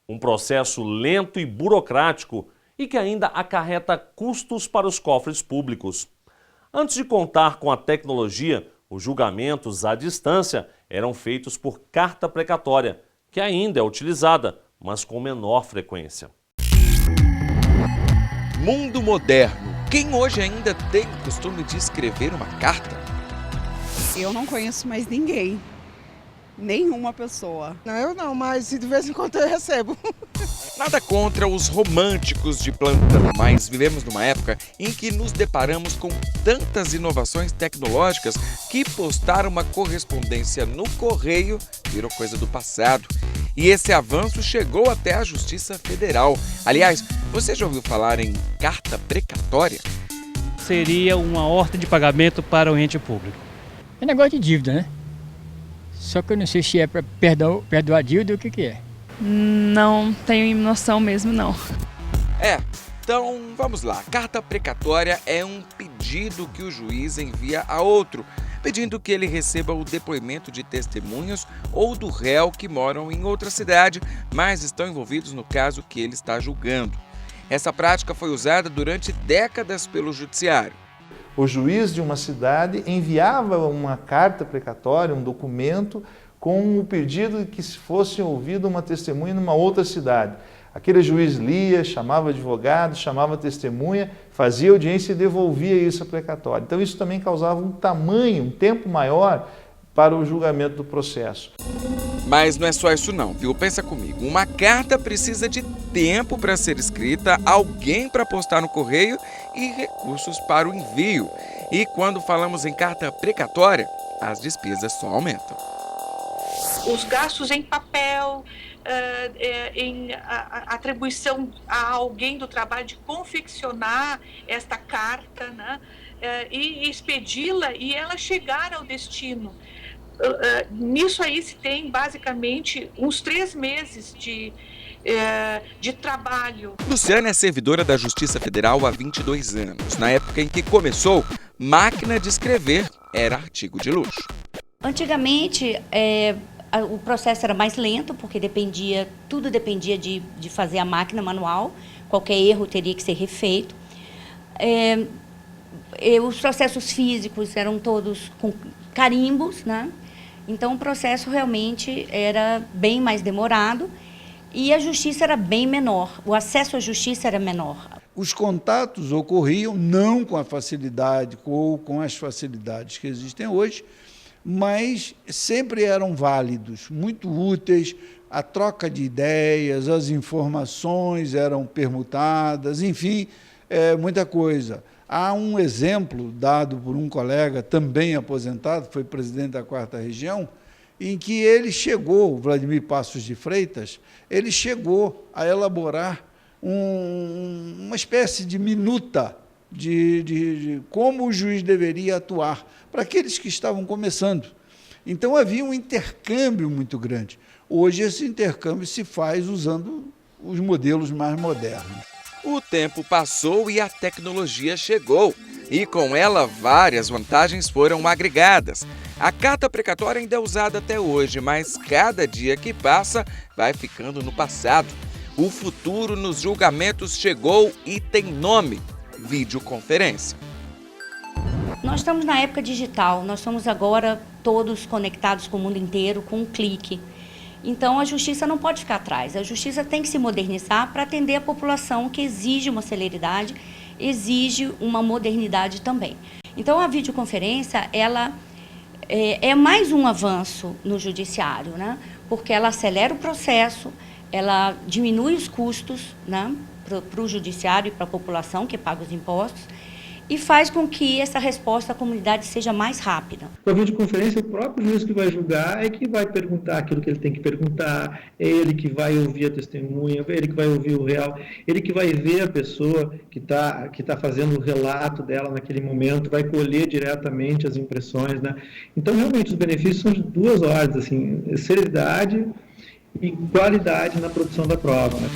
Um processo lento e burocrático e que ainda acarreta custos para os cofres públicos. Antes de contar com a tecnologia, os julgamentos à distância eram feitos por carta precatória, que ainda é utilizada, mas com menor frequência. Mundo moderno. Quem hoje ainda tem o costume de escrever uma carta? Eu não conheço mais ninguém. Nenhuma pessoa. Não, eu não, mas de vez em quando eu recebo. Nada contra os românticos de plantão, mas vivemos numa época em que nos deparamos com tantas inovações tecnológicas que postar uma correspondência no correio virou coisa do passado. E esse avanço chegou até a Justiça Federal. Aliás, você já ouviu falar em carta precatória? Seria uma ordem de pagamento para o ente público. É negócio de dívida, né? Só que eu não sei se é para perdoar a dívida ou o que é. Não tenho noção mesmo, não. Então vamos lá. Carta precatória é um pedido que o juiz envia a outro, pedindo que ele receba o depoimento de testemunhas ou do réu que moram em outra cidade, mas estão envolvidos no caso que ele está julgando. Essa prática foi usada durante décadas pelo judiciário. O juiz de uma cidade enviava uma carta precatória, um documento, com o pedido de que fosse ouvida uma testemunha numa outra cidade. Aquele juiz lia, chamava advogado, chamava testemunha, fazia audiência e devolvia isso a precatória. Então isso também causava um tempo maior para o julgamento do processo. Mas não é só isso não, viu? Pensa comigo, uma carta precisa de tempo para ser escrita, alguém para postar no correio e recursos para o envio. E quando falamos em carta precatória, as despesas só aumentam. Os gastos em papel, em atribuição a alguém do trabalho de confeccionar esta carta, né? E expedi-la e ela chegar ao destino. Nisso aí se tem basicamente uns 3 meses de trabalho. Luciana é servidora da Justiça Federal há 22 anos. Na época em que começou, máquina de escrever era artigo de luxo. Antigamente, o processo era mais lento, porque tudo dependia de fazer a máquina manual. Qualquer erro teria que ser refeito. Os processos físicos eram todos com carimbos, né? Então o processo realmente era bem mais demorado e a justiça era bem menor, o acesso à justiça era menor. Os contatos ocorriam não com a facilidade ou com as facilidades que existem hoje, mas sempre eram válidos, muito úteis, a troca de ideias, as informações eram permutadas, enfim, muita coisa. Há um exemplo dado por um colega também aposentado, foi presidente da 4ª Região, em que ele chegou, Vladimir Passos de Freitas, ele chegou a elaborar uma espécie de minuta de como o juiz deveria atuar para aqueles que estavam começando. Então havia um intercâmbio muito grande. Hoje esse intercâmbio se faz usando os modelos mais modernos. O tempo passou e a tecnologia chegou. E com ela, várias vantagens foram agregadas. A carta precatória ainda é usada até hoje, mas cada dia que passa vai ficando no passado. O futuro nos julgamentos chegou e tem nome: videoconferência. Nós estamos na época digital, nós somos agora todos conectados com o mundo inteiro, com um clique. Então, a justiça não pode ficar atrás. A justiça tem que se modernizar para atender a população que exige uma celeridade, exige uma modernidade também. Então, a videoconferência, ela é mais um avanço no judiciário, né? Porque ela acelera o processo, ela diminui os custos, né, para o judiciário e para a população que paga os impostos, e faz com que essa resposta à comunidade seja mais rápida. Com a videoconferência, o próprio juiz que vai julgar é que vai perguntar aquilo que ele tem que perguntar, é ele que vai ouvir a testemunha, é ele que vai ouvir o réu, ele que vai ver a pessoa que tá fazendo o relato dela naquele momento, vai colher diretamente as impressões, né? Então, realmente, os benefícios são de 2 ordens, assim, celeridade e qualidade na produção da prova, né?